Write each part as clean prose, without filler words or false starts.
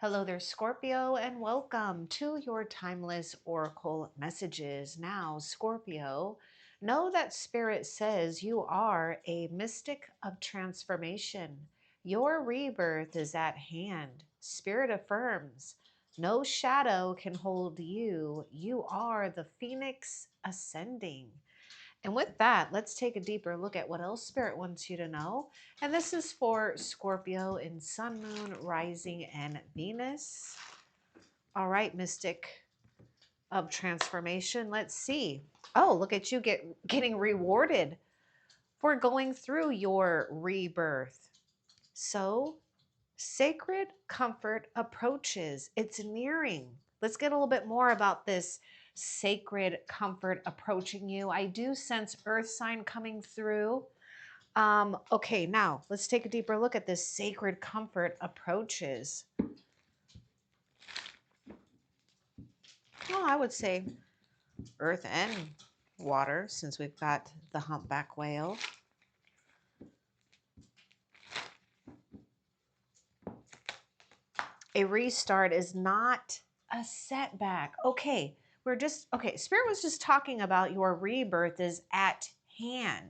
Hello there, Scorpio, and welcome to your timeless oracle messages. Now, Scorpio, know that Spirit says you are a mystic of transformation. Your rebirth is at hand. Spirit affirms no shadow can hold you. You are the phoenix ascending. And with that, let's take a deeper look at what else Spirit wants you to know. And this is for Scorpio in Sun, Moon, Rising, and Venus. All right, Mystic of Transformation. Let's see. Oh, look at you getting rewarded for going through your rebirth. So, sacred comfort approaches. It's nearing. Let's get a little bit more about this sacred comfort approaching you. I do sense earth sign coming through. Okay, now let's take a deeper look at this sacred comfort approaches. Well, I would say earth and water, since we've got the humpback whale. A restart is not a setback. Okay, Spirit was just talking about your rebirth is at hand.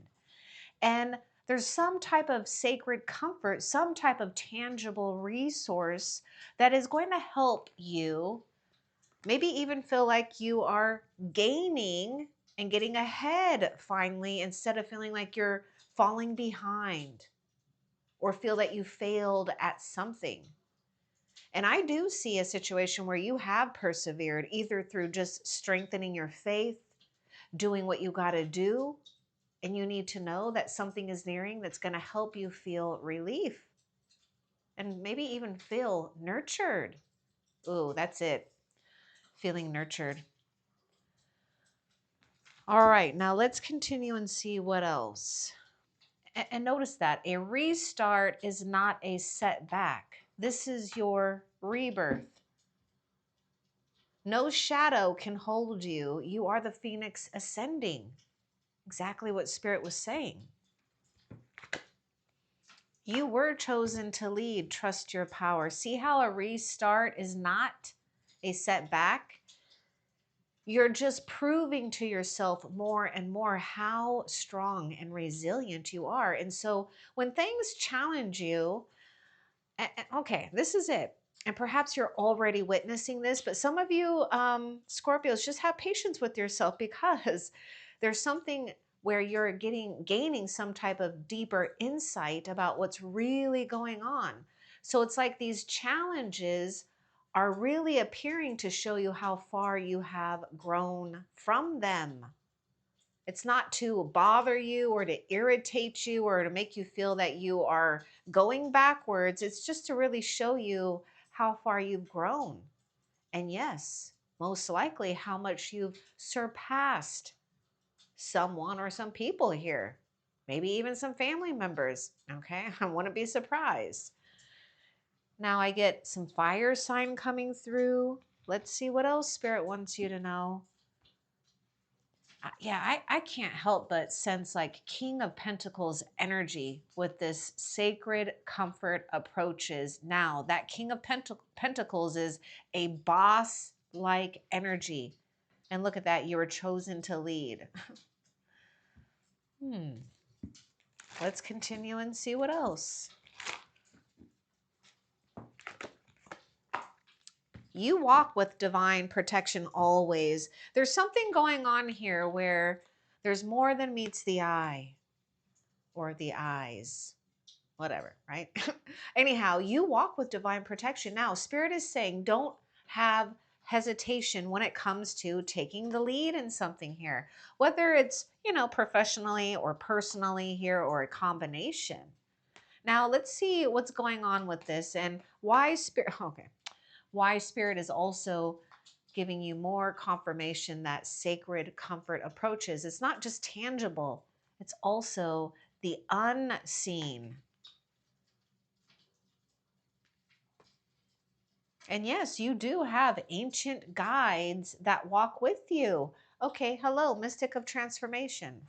And there's some type of sacred comfort, some type of tangible resource that is going to help you maybe even feel like you are gaining and getting ahead finally, instead of feeling like you're falling behind or feel that you failed at something. And I do see a situation where you have persevered, either through just strengthening your faith, doing what you got to do, and you need to know that something is nearing that's going to help you feel relief and maybe even feel nurtured. Ooh, that's it. Feeling nurtured. All right, now let's continue and see what else. And notice that a restart is not a setback. This is your rebirth. No shadow can hold you. You are the phoenix ascending. Exactly what Spirit was saying. You were chosen to lead. Trust your power. See how a restart is not a setback? You're just proving to yourself more and more how strong and resilient you are. And so when things challenge you, okay, this is it. And perhaps you're already witnessing this, but some of you Scorpios, just have patience with yourself, because there's something where you're gaining some type of deeper insight about what's really going on. So it's like these challenges are really appearing to show you how far you have grown from them. It's not to bother you or to irritate you or to make you feel that you are going backwards. It's just to really show you how far you've grown. And yes, most likely how much you've surpassed someone or some people here. Maybe even some family members. Okay, I wouldn't be surprised. Now I get some fire sign coming through. Let's see what else Spirit wants you to know. I can't help but sense like King of Pentacles energy with this sacred comfort approaches. Now, that King of Pentacles is a boss-like energy. And look at that, you were chosen to lead. Let's continue and see what else. You walk with divine protection always. There's something going on here where there's more than meets the eye or the eyes. Whatever, right? Anyhow, you walk with divine protection. Now, Spirit is saying don't have hesitation when it comes to taking the lead in something here, whether it's, professionally or personally here, or a combination. Now, let's see what's going on with this and why Spirit, okay, why Spirit is also giving you more confirmation that sacred comfort approaches. It's not just tangible, it's also the unseen. And yes, you do have ancient guides that walk with you. Okay, hello, Mystic of Transformation.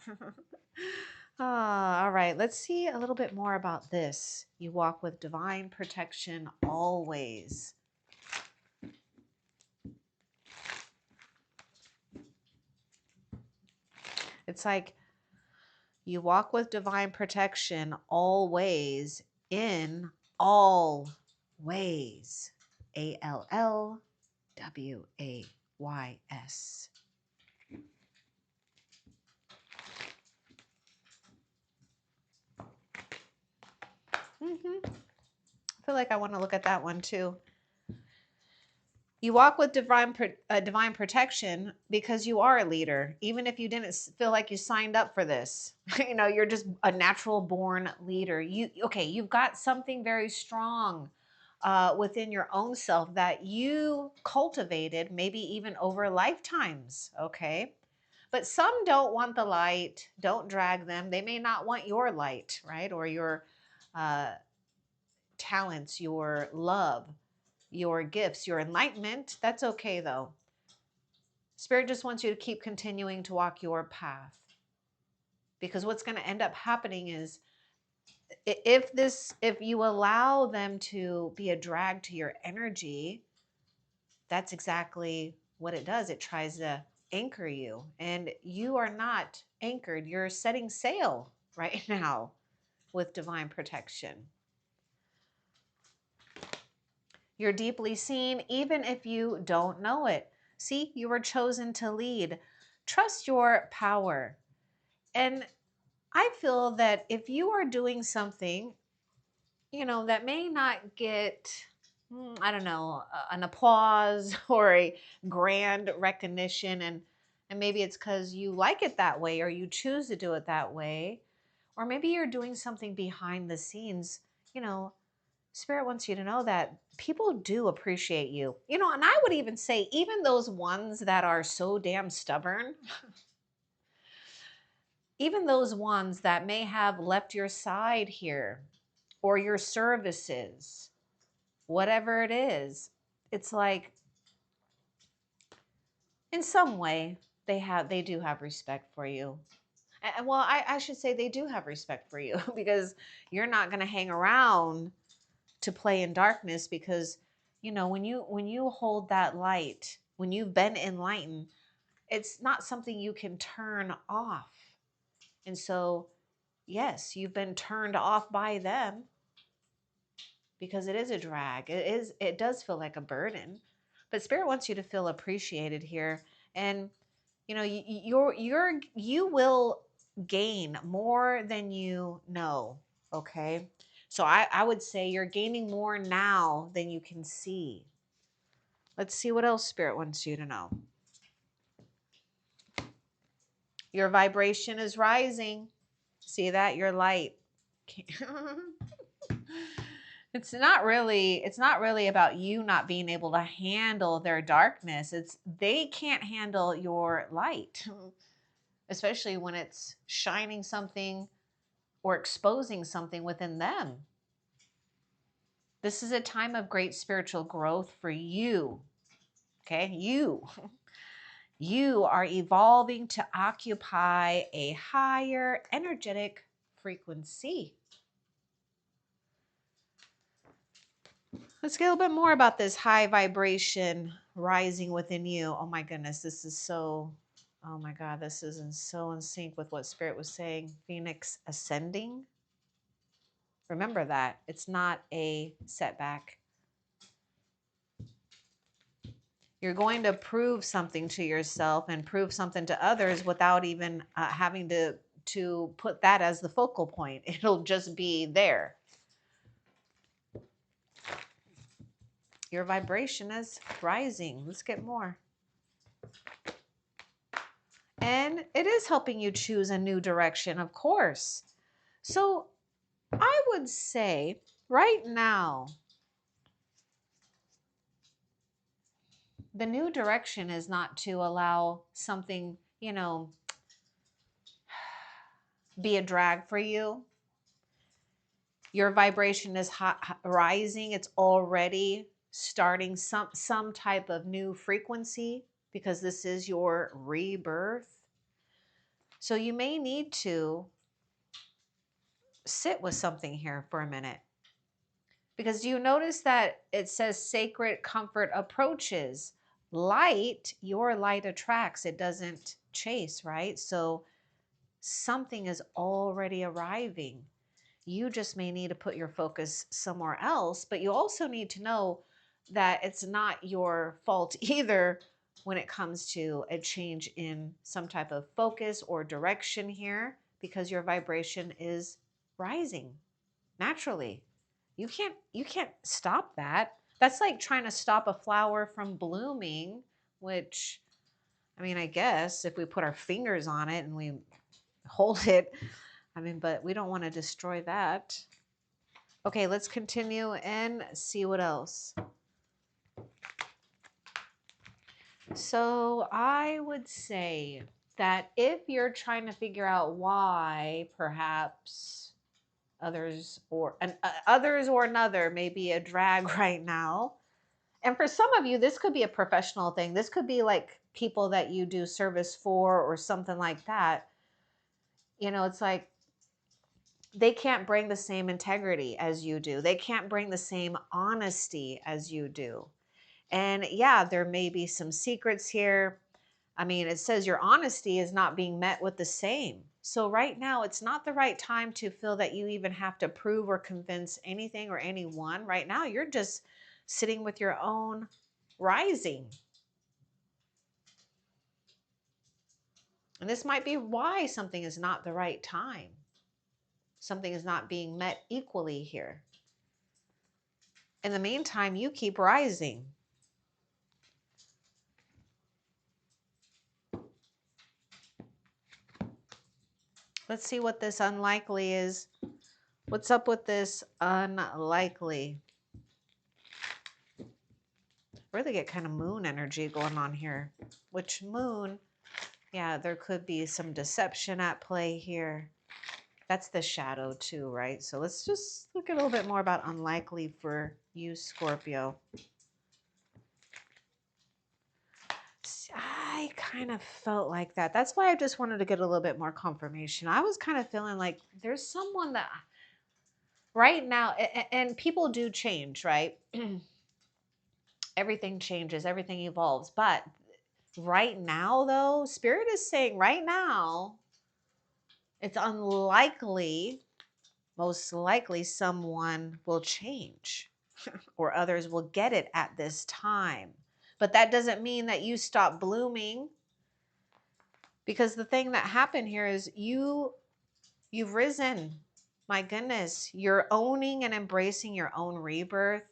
All right, let's see a little bit more about this. You walk with divine protection always. It's like you walk with divine protection always, in all ways. ALLWAYS. I feel like I want to look at that one too. You walk with divine protection because you are a leader, even if you didn't feel like you signed up for this. You're just a natural born leader. You've got something very strong within your own self that you cultivated, maybe even over lifetimes. Okay. But some don't want the light. Don't drag them. They may not want your light, right? Or your uh, talents, your love, your gifts, your enlightenment. That's okay though. Spirit just wants you to keep continuing to walk your path. Because what's going to end up happening is if you allow them to be a drag to your energy, that's exactly what it does. It tries to anchor you, and you are not anchored. You're setting sail right now with divine protection. You're deeply seen, even if you don't know it. See, you were chosen to lead. Trust your power. And I feel that if you are doing something, that may not get, I don't know, an applause or a grand recognition, and maybe it's because you like it that way or you choose to do it that way, or maybe you're doing something behind the scenes, Spirit wants you to know that people do appreciate you. And I would even say, even those ones that are so damn stubborn, even those ones that may have left your side here or your services, whatever it is, it's like in some way they do have respect for you. And well, I should say they do have respect for you because you're not going to hang around to play in darkness, because when you hold that light, when you've been enlightened, it's not something you can turn off. And so yes, you've been turned off by them because it is a drag. It does feel like a burden. But Spirit wants you to feel appreciated here. And you will gain more than you know. Okay. So I would say you're gaining more now than you can see. Let's see what else Spirit wants you to know. Your vibration is rising. See that? Your light. It's not really about you not being able to handle their darkness. It's they can't handle your light. Especially when it's shining something or exposing something within them. This is a time of great spiritual growth for you. Okay? You are evolving to occupy a higher energetic frequency. Let's get a little bit more about this high vibration rising within you. Oh my goodness, oh my God, this is so in sync with what Spirit was saying. Phoenix ascending. Remember that. It's not a setback. You're going to prove something to yourself and prove something to others without even having to put that as the focal point. It'll just be there. Your vibration is rising. Let's get more. And it is helping you choose a new direction, of course. So I would say right now, the new direction is not to allow something, be a drag for you. Your vibration is rising. It's already starting some type of new frequency because this is your rebirth. So you may need to sit with something here for a minute. Because you notice that it says sacred comfort approaches. Light, your light attracts, it doesn't chase, right? So something is already arriving. You just may need to put your focus somewhere else, but you also need to know that it's not your fault either when it comes to a change in some type of focus or direction here, because your vibration is rising naturally. You can't stop that. That's like trying to stop a flower from blooming, which, I mean, I guess if we put our fingers on it and we hold it, I mean, but we don't want to destroy that. Okay, let's continue and see what else. So I would say that if you're trying to figure out why perhaps others or another may be a drag right now, and for some of you, this could be a professional thing. This could be like people that you do service for or something like that. You know, it's like they can't bring the same integrity as you do. They can't bring the same honesty as you do. And yeah, there may be some secrets here. I mean, it says your honesty is not being met with the same. So right now, it's not the right time to feel that you even have to prove or convince anything or anyone. Right now, you're just sitting with your own rising. And this might be why something is not the right time. Something is not being met equally here. In the meantime, you keep rising. Let's see what this unlikely is. What's up with this unlikely? Really get kind of moon energy going on here. Which moon? Yeah, there could be some deception at play here. That's the shadow too, right? So let's just look a little bit more about unlikely for you, Scorpio. I kind of felt like that. That's why I just wanted to get a little bit more confirmation. I was kind of feeling like there's someone that right now, and people do change, right? Everything changes, everything evolves. But right now, though, Spirit is saying right now, it's unlikely, most likely, someone will change or others will get it at this time. But that doesn't mean that you stop blooming, because the thing that happened here is you've risen. My goodness, you're owning and embracing your own rebirth.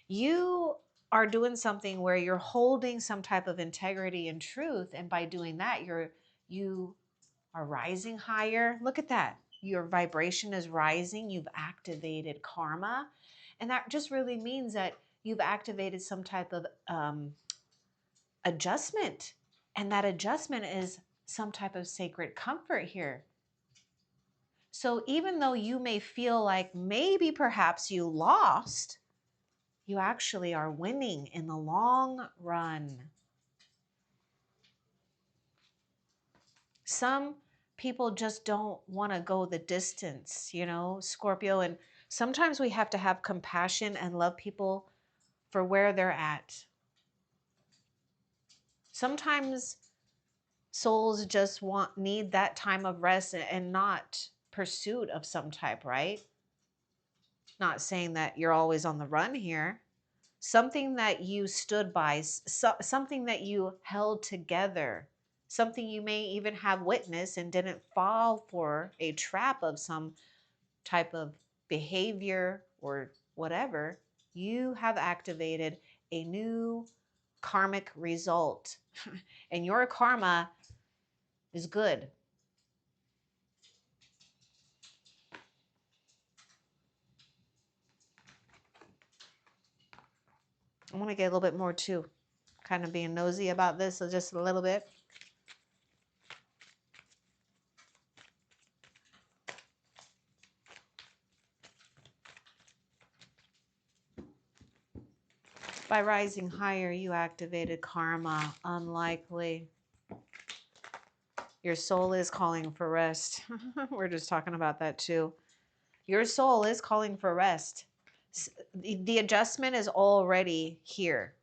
You are doing something where you're holding some type of integrity and truth, and by doing that, you are rising higher. Look at that. Your vibration is rising. You've activated karma, and that just really means that you've activated some type of adjustment, and that adjustment is some type of sacred comfort here. So even though you may feel like maybe perhaps you lost, you actually are winning in the long run. Some people just don't want to go the distance, you know, Scorpio. And sometimes we have to have compassion and love people for where they're at. Sometimes souls just need that time of rest and not pursuit of some type, right? Not saying that you're always on the run here. Something that you stood by, something that you held together, something you may even have witnessed and didn't fall for a trap of some type of behavior or whatever. You have activated a new karmic result, and your karma is good. I want to get a little bit more too, kind of being nosy about this, so just a little bit. By rising higher, you activated karma. Unlikely. Your soul is calling for rest. We're just talking about that too. Your soul is calling for rest. The adjustment is already here.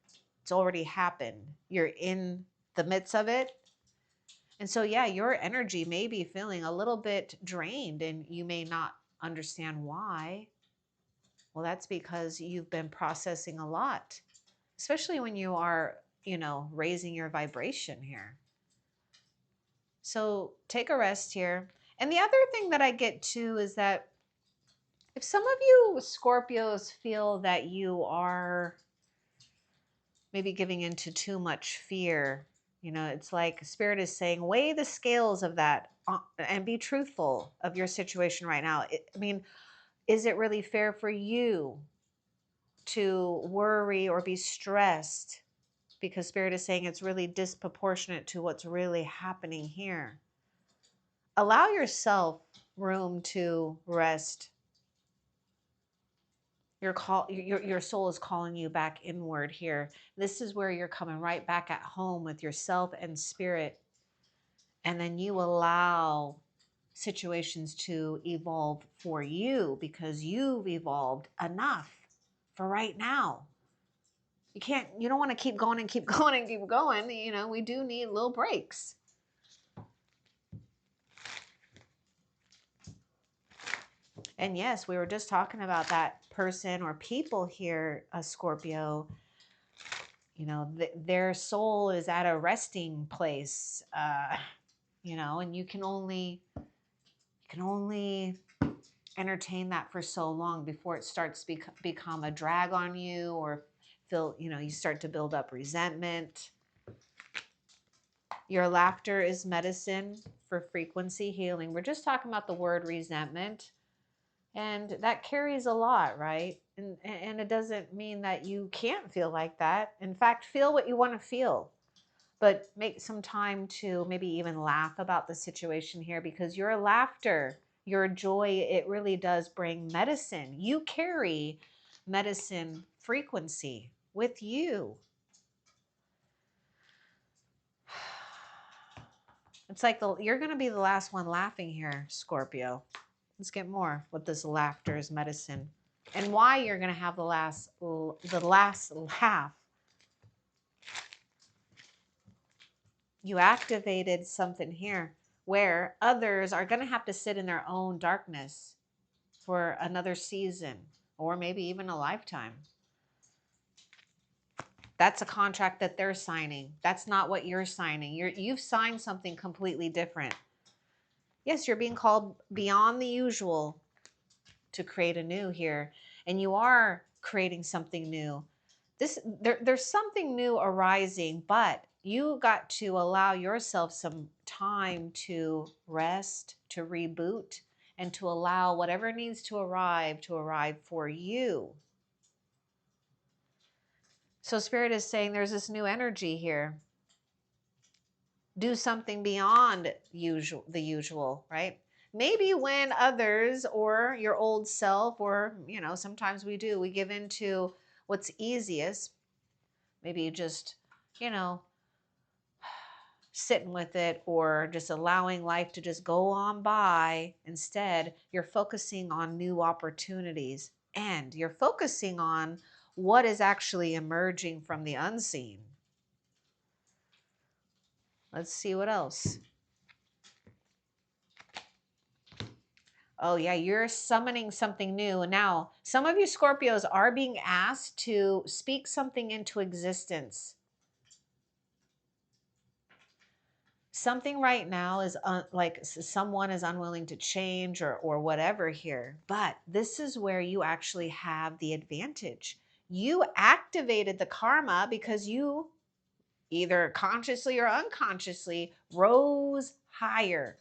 It's already happened. You're in the midst of it. And so, yeah, your energy may be feeling a little bit drained and you may not understand why. Well, that's because you've been processing a lot, especially when you are, raising your vibration here. So take a rest here. And the other thing that I get too is that if some of you Scorpios feel that you are maybe giving into too much fear, it's like Spirit is saying, weigh the scales of that and be truthful of your situation right now. I mean, is it really fair for you to worry or be stressed? Because Spirit is saying it's really disproportionate to what's really happening here. Allow yourself room to rest. Your soul is calling you back inward here. This is where you're coming right back at home with yourself and Spirit. And then you allow situations to evolve for you because you've evolved enough for right now. You don't want to keep going and keep going and keep going. We do need little breaks. And yes, we were just talking about that person or people here, Scorpio. Their soul is at a resting place, and you can only entertain that for so long before it starts to become a drag on you, or feel, you start to build up resentment. Your laughter is medicine for frequency healing. We're just talking about the word resentment. And that carries a lot, right? And it doesn't mean that you can't feel like that. In fact, feel what you want to feel. But make some time to maybe even laugh about the situation here, because your laughter, your joy, it really does bring medicine. You carry medicine frequency with you. It's like you're going to be the last one laughing here, Scorpio. Let's get more what this laughter is medicine and why you're going to have the last laugh. You activated something here where others are going to have to sit in their own darkness for another season or maybe even a lifetime. That's a contract that they're signing. That's not what you're signing. You've signed something completely different. Yes, you're being called beyond the usual to create a new here, and you are creating something new. There's something new arising, but you got to allow yourself some time to rest, to reboot, and to allow whatever needs to arrive for you. So Spirit is saying there's this new energy here. Do something beyond the usual, right? Maybe when others or your old self, or, sometimes we give into what's easiest. Maybe you just, sitting with it or just allowing life to just go on by. Instead, you're focusing on new opportunities and you're focusing on what is actually emerging from the unseen. Let's see what else. Oh, yeah, you're summoning something new. And now, some of you Scorpios are being asked to speak something into existence. Something right now is like someone is unwilling to change or whatever here. But this is where you actually have the advantage. You activated the karma because you either consciously or unconsciously rose higher.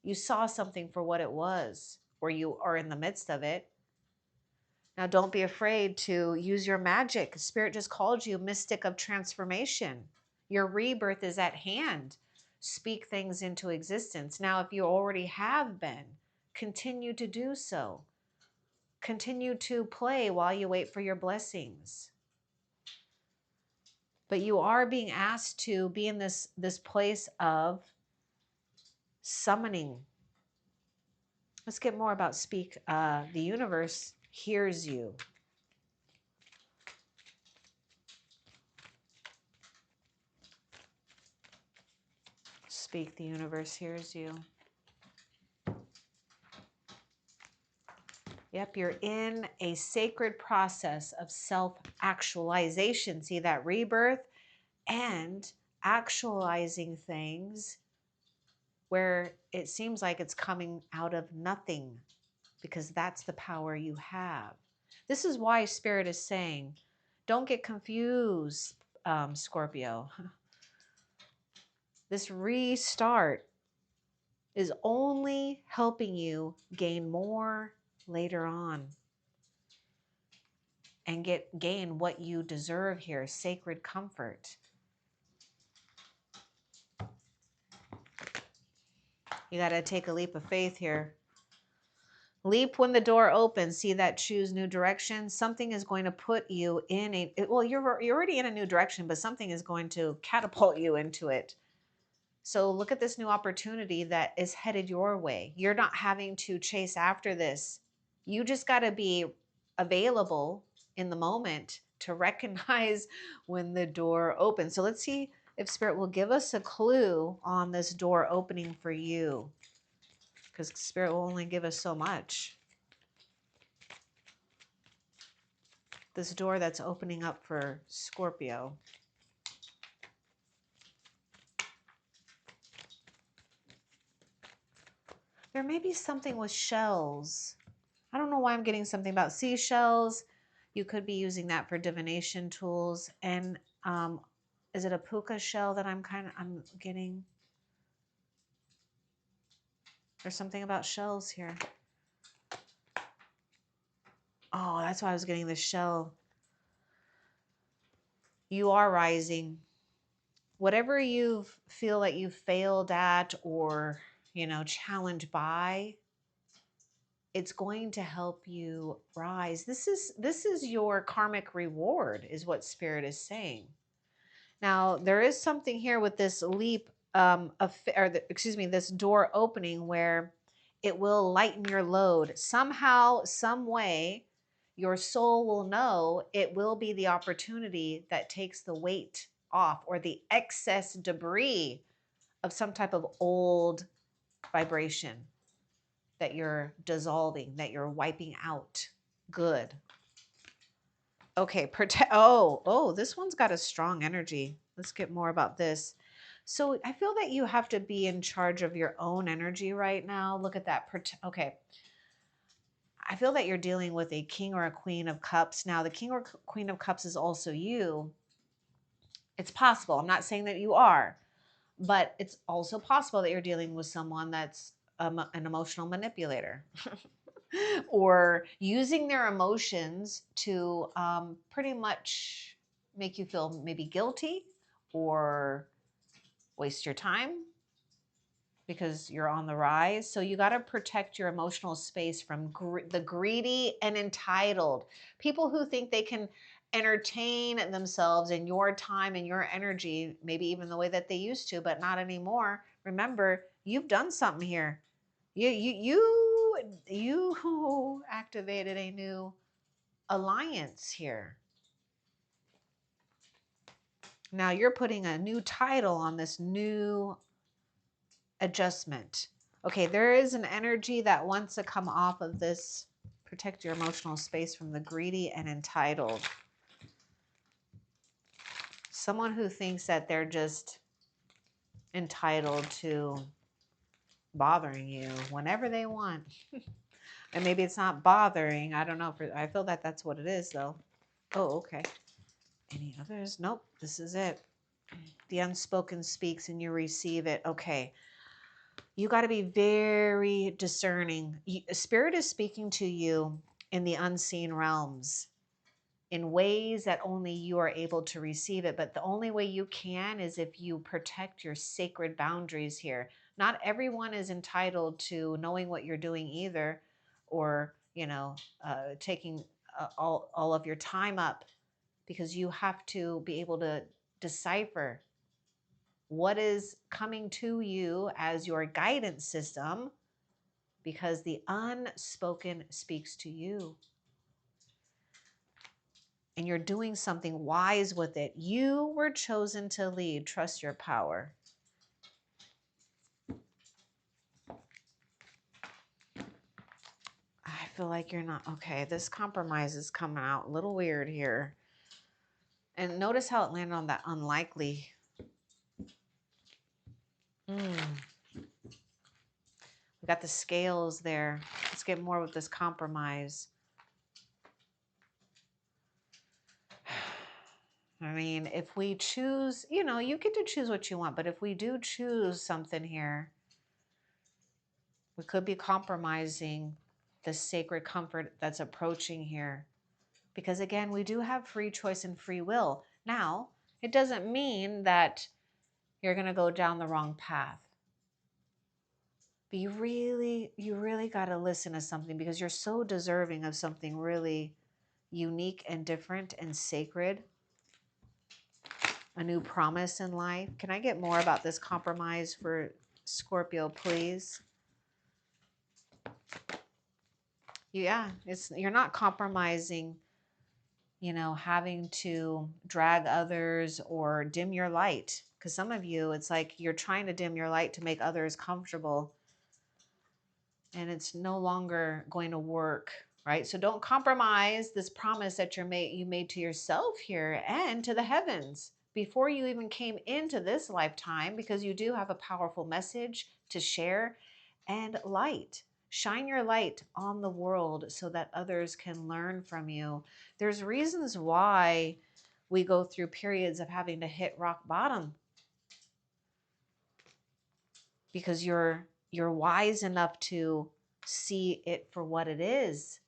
You saw something for what it was, or you are in the midst of it. Now, don't be afraid to use your magic. Spirit just called you mystic of transformation. Your rebirth is at hand. Speak things into existence. Now, if you already have been, continue to do so. Continue to play while you wait for your blessings. But you are being asked to be in this place of summoning. Let's get more about speak. The universe hears you. Speak, the universe hears you. Yep, you're in a sacred process of self-actualization. See that rebirth and actualizing things where it seems like it's coming out of nothing, because that's the power you have. This is why Spirit is saying, don't get confused, Scorpio. This restart is only helping you gain more later on and gain what you deserve here, sacred comfort. You got to take a leap of faith here. Leap when the door opens. See that choose new direction? Something is going to put you in a, well, you're already in a new direction, but something is going to catapult you into it. So look at this new opportunity that is headed your way. You're not having to chase after this. You just got to be available in the moment to recognize when the door opens. So let's see if Spirit will give us a clue on this door opening for you, because Spirit will only give us so much. This door that's opening up for Scorpio. There may be something with shells. I don't know why I'm getting something about seashells. You could be using that for divination tools. And is it a puka shell that I'm getting? There's something about shells here. Oh, that's why I was getting the shell. You are rising. Whatever you feel that you failed at or, challenged by, it's going to help you rise. This is your karmic reward, is what Spirit is saying. Now, there is something here with this leap, this door opening where it will lighten your load. Somehow, some way, your soul will know it will be the opportunity that takes the weight off, or the excess debris of some type of old vibration that you're dissolving, that you're wiping out. Good. Okay, this one's got a strong energy. Let's get more about this. So I feel that you have to be in charge of your own energy right now. Look at that. Okay. I feel that you're dealing with a king or a queen of cups. Now, the king or queen of cups is also you. It's possible. I'm not saying that you are, but it's also possible that you're dealing with someone that's an emotional manipulator. Or using their emotions to pretty much make you feel maybe guilty or waste your time because you're on the rise. So you got to protect your emotional space from the greedy and entitled people who think they can entertain themselves in your time and your energy, maybe even the way that they used to, but not anymore. Remember, you've done something here. You activated a new alliance here. Now you're putting a new title on this new adjustment. Okay, there is an energy that wants to come off of this. Protect your emotional space from the greedy and entitled. Someone who thinks that they're just entitled to bothering you whenever they want. And maybe it's not bothering. I don't know. I feel that that's what it is, though. Oh, okay. Any others? Nope. This is it. The unspoken speaks and you receive it. Okay. You got to be very discerning. Spirit is speaking to you in the unseen realms in ways that only you are able to receive it. But the only way you can is if you protect your sacred boundaries here. Not everyone is entitled to knowing what you're doing either, or, taking all of your time up, because you have to be able to decipher what is coming to you as your guidance system, because the unspoken speaks to you. And you're doing something wise with it. You were chosen to lead. Trust your power. feel like you're not, okay, this compromise is coming out a little weird here. And notice how it landed on that unlikely. We got the scales there. Let's get more with this compromise. I mean, if we choose, you know, you get to choose what you want, but if we do choose something here, we could be compromising the sacred comfort that's approaching here. Because again, we do have free choice and free will. Now, it doesn't mean that you're going to go down the wrong path. But you really got to listen to something because you're so deserving of something really unique and different and sacred. A new promise in life. Can I get more about this compromise for Scorpio, please? Yeah, you're not compromising, you know, having to drag others or dim your light. Because some of you, it's like you're trying to dim your light to make others comfortable. And it's no longer going to work, right? So don't compromise this promise that you made to yourself here and to the heavens before you even came into this lifetime, because you do have a powerful message to share and light. Shine your light on the world so that others can learn from you. There's reasons why we go through periods of having to hit rock bottom, because you're wise enough to see it for what it is.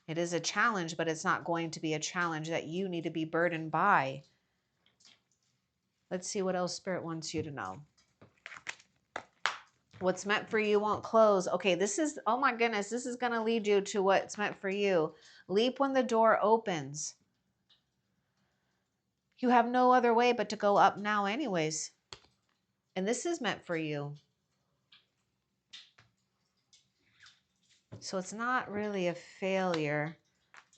It is a challenge, but it's not going to be a challenge that you need to be burdened by. Let's see what else Spirit wants you to know. What's meant for you won't close. Okay, this is, oh my goodness, this is going to lead you to what's meant for you. Leap when the door opens. You have no other way but to go up now anyways. And this is meant for you. So it's not really a failure.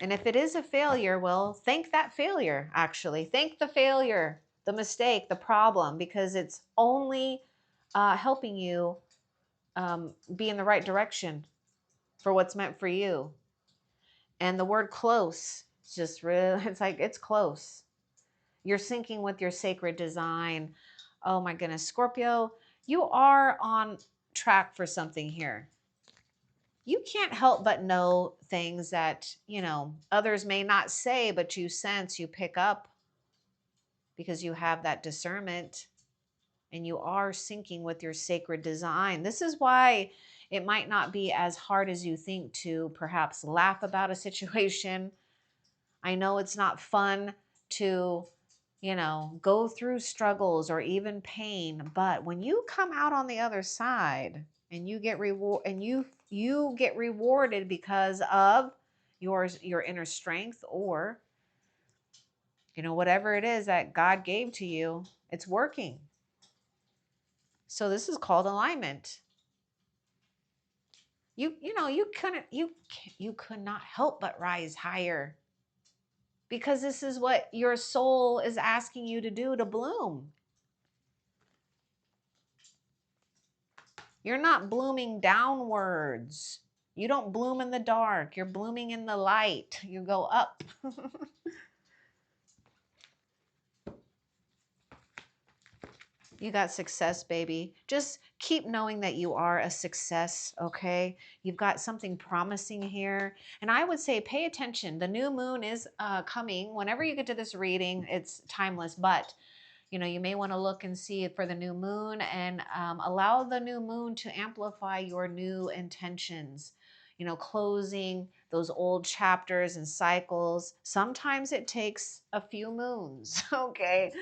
And if it is a failure, well, thank that failure, actually. Thank the failure, the mistake, the problem, because it's only helping you be in the right direction for what's meant for you. And the word close, it's just really, it's like, it's close. You're syncing with your sacred design. Oh my goodness, Scorpio, you are on track for something here. You can't help but know things that, you know, others may not say, but you sense, you pick up, because you have that discernment and you are syncing with your sacred design. This is why it might not be as hard as you think to perhaps laugh about a situation. I know it's not fun to, you know, go through struggles or even pain, but when you come out on the other side and you get you get rewarded because of your inner strength, or you know, whatever it is that God gave to you, it's working. So this is called alignment. You know, you could not help but rise higher, because this is what your soul is asking you to do, to bloom. You're not blooming downwards. You don't bloom in the dark. You're blooming in the light. You go up. You got success, baby. Just keep knowing that you are a success, okay? You've got something promising here. And I would say pay attention. The new moon is coming. Whenever you get to this reading, it's timeless, but you know, you may want to look and see for the new moon, and allow the new moon to amplify your new intentions. You know, closing those old chapters and cycles. Sometimes it takes a few moons, okay?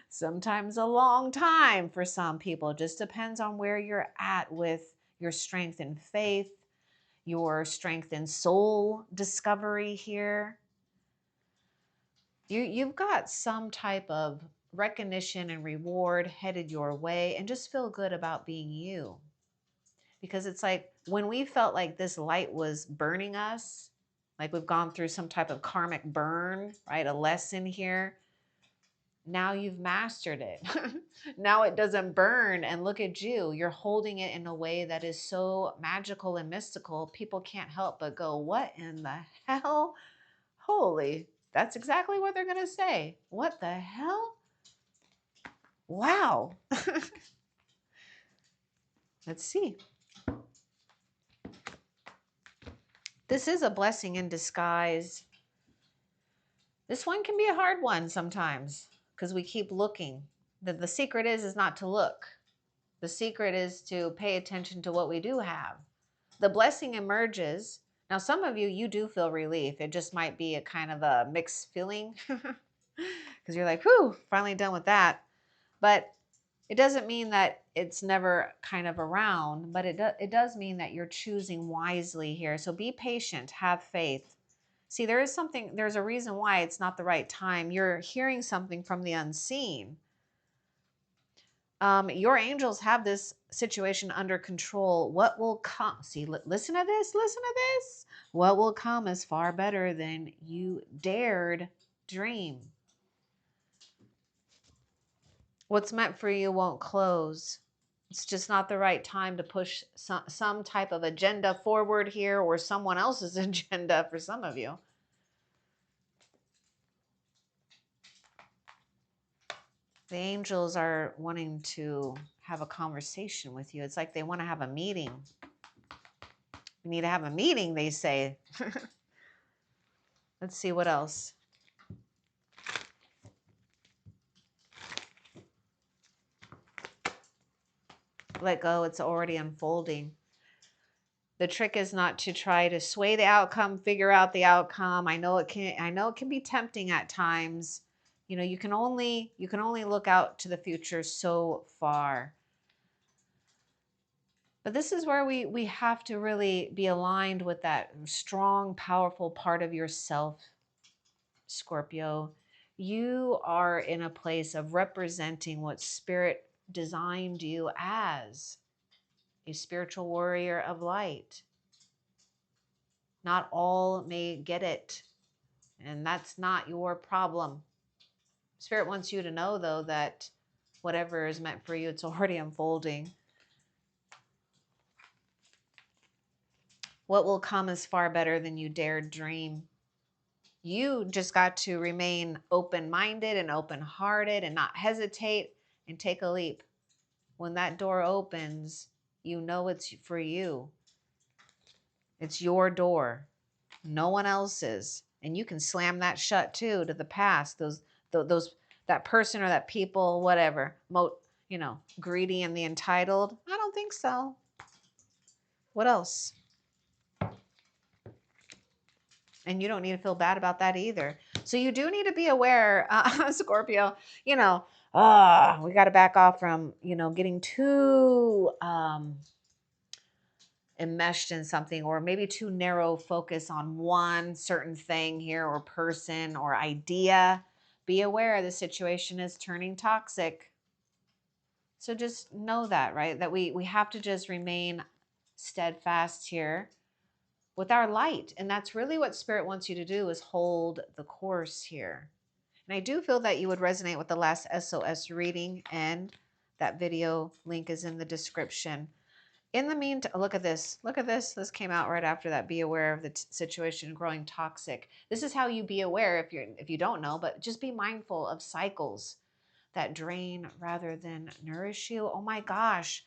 Sometimes a long time for some people. It just depends on where you're at with your strength and faith, your strength and soul discovery here. You've got some type of recognition and reward headed your way, and just feel good about being you. Because it's like when we felt like this light was burning us, like we've gone through some type of karmic burn, right? A lesson here. Now you've mastered it. Now it doesn't burn. And look at you. You're holding it in a way that is so magical and mystical. People can't help but go, what in the hell? Holy, that's exactly what they're going to say. What the hell? Wow. Let's see. This is a blessing in disguise. This one can be a hard one sometimes because we keep looking. The secret is not to look. The secret is to pay attention to what we do have. The blessing emerges. Now, some of you, you do feel relief. It just might be a kind of a mixed feeling because you're like, whew, finally done with that. But it doesn't mean that it's never kind of around, but it does mean that you're choosing wisely here. So be patient, have faith. See, there's a reason why it's not the right time. You're hearing something from the unseen. Your angels have this situation under control. What will come? See, listen to this. Listen to this. What will come is far better than you dared dream. What's meant for you won't close. It's just not the right time to push some type of agenda forward here, or someone else's agenda for some of you. The angels are wanting to have a conversation with you. It's like they want to have a meeting. We need to have a meeting, they say. Let's see what else. Let go. It's already unfolding. The trick is not to try to sway the outcome, figure out the outcome. I know it can be tempting at times. You know, you can only look out to the future so far. But this is where we have to really be aligned with that strong, powerful part of yourself, Scorpio. You are in a place of representing what Spirit designed you as, a spiritual warrior of light. Not all may get it, and that's not your problem. Spirit wants you to know, though, that whatever is meant for you, it's already unfolding. What will come is far better than you dared dream. You just got to remain open-minded and open-hearted and not hesitate and take a leap. When that door opens, you know it's for you. It's your door, no one else's. And you can slam that shut too, to the past, those that person or that people, whatever, greedy and the entitled. I don't think so. What else? And you don't need to feel bad about that either. So you do need to be aware, Scorpio, we got to back off from, getting too enmeshed in something, or maybe too narrow focus on one certain thing here, or person or idea. Be aware the situation is turning toxic. So just know that, right? That we have to just remain steadfast here with our light. And that's really what Spirit wants you to do, is hold the course here. And I do feel that you would resonate with the last SOS reading, and that video link is in the description. In the meantime, look at this. Look at this. This came out right after that. Be aware of the situation growing toxic. This is how you be aware if you don't know, but just be mindful of cycles that drain rather than nourish you. Oh my gosh.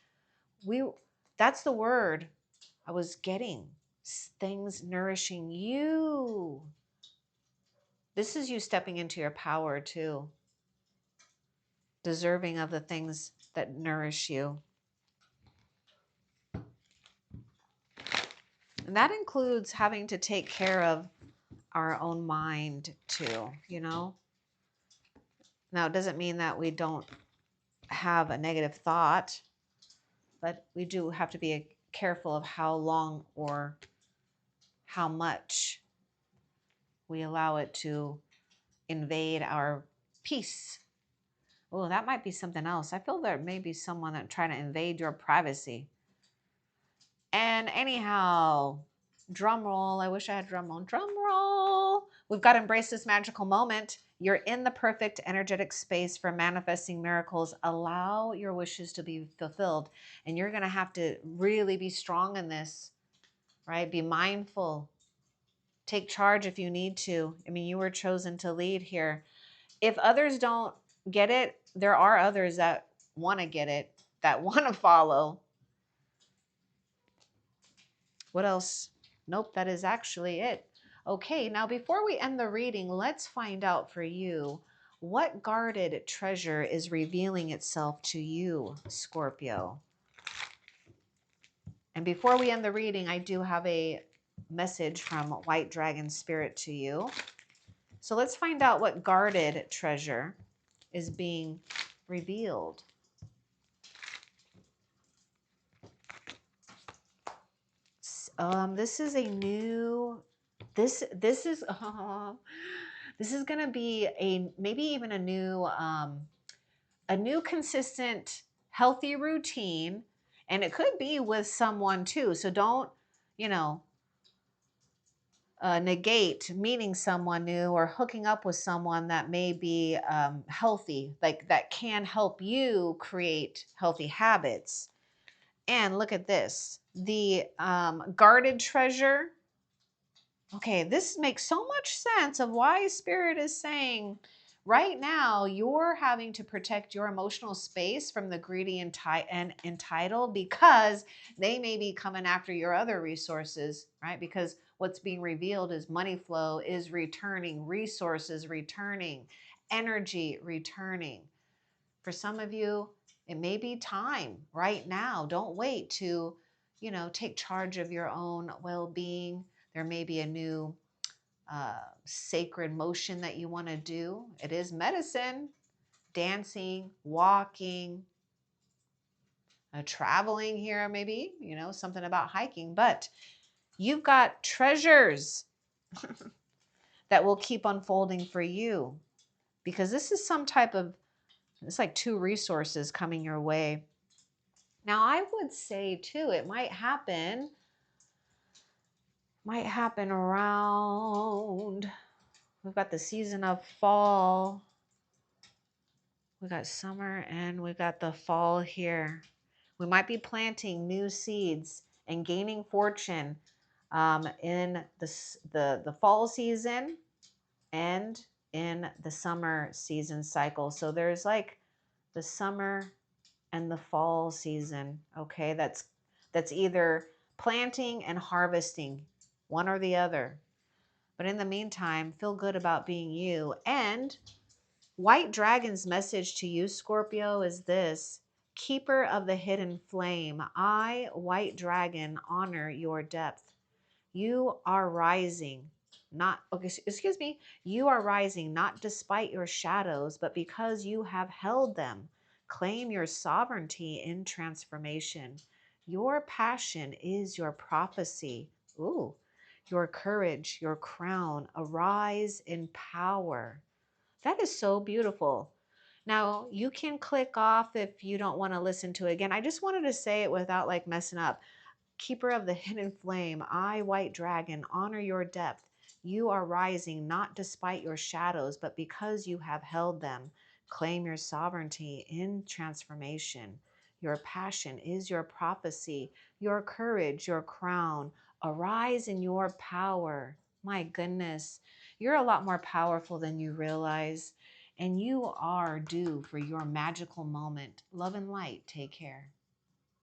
That's the word I was getting. Things nourishing you. This is you stepping into your power too. Deserving of the things that nourish you. And that includes having to take care of our own mind too, Now, it doesn't mean that we don't have a negative thought, but we do have to be careful of how long or how much we allow it to invade our peace. Oh, that might be something else. I feel there may be someone that trying to invade your privacy. And anyhow, drum roll. I wish I had drum roll. Drum roll. We've got to embrace this magical moment. You're in the perfect energetic space for manifesting miracles. Allow your wishes to be fulfilled. And you're going to have to really be strong in this, right? Be mindful. Take charge if you need to. I mean, you were chosen to lead here. If others don't get it, there are others that want to get it, that want to follow. What else? Nope, that is actually it. Okay, now before we end the reading, let's find out for you what guarded treasure is revealing itself to you, Scorpio. And before we end the reading, I do have a message from White Dragon Spirit to you. So let's find out what guarded treasure is being revealed. This is a new, this is, this is going to be maybe even a new consistent, healthy routine. And it could be with someone too. So don't, you know, negate meeting someone new or hooking up with someone that may be healthy, like that can help you create healthy habits. And look at this, the guarded treasure. Okay, this makes so much sense of why Spirit is saying right now you're having to protect your emotional space from the greedy and entitled, because they may be coming after your other resources, right? Because what's being revealed is money flow is returning, resources returning, energy returning. For some of you, it may be time right now. Don't wait to, take charge of your own well-being. There may be a new sacred motion that you want to do. It is medicine, dancing, walking, traveling here, maybe, something about hiking. But you've got treasures that will keep unfolding for you, because this is some type of, it's like two resources coming your way. Now, I would say too, it might happen around, we've got the season of fall, we got summer, and we got the fall here. We might be planting new seeds and gaining fortune in the fall season and in the summer season cycle. So there's like the summer and the fall season. Okay, that's either planting and harvesting, one or the other. But in the meantime, feel good about being you. And White Dragon's message to you, Scorpio, is this: keeper of the hidden flame, I, White Dragon, honor your depth. You are rising, not, okay, excuse me, you are rising not despite your shadows, but because you have held them. Claim your sovereignty in transformation. Your passion is your prophecy. Ooh, your courage, your crown. Arise in power. That is so beautiful. Now, you can click off if you don't want to listen to it again. I just wanted to say it without like messing up. Keeper of the hidden flame, I, White Dragon, honor your depth. You are rising not despite your shadows, but because you have held them. Claim your sovereignty in transformation. Your passion is your prophecy, your courage, your crown. Arise in your power. My goodness, you're a lot more powerful than you realize, and you are due for your magical moment. Love and light. Take care.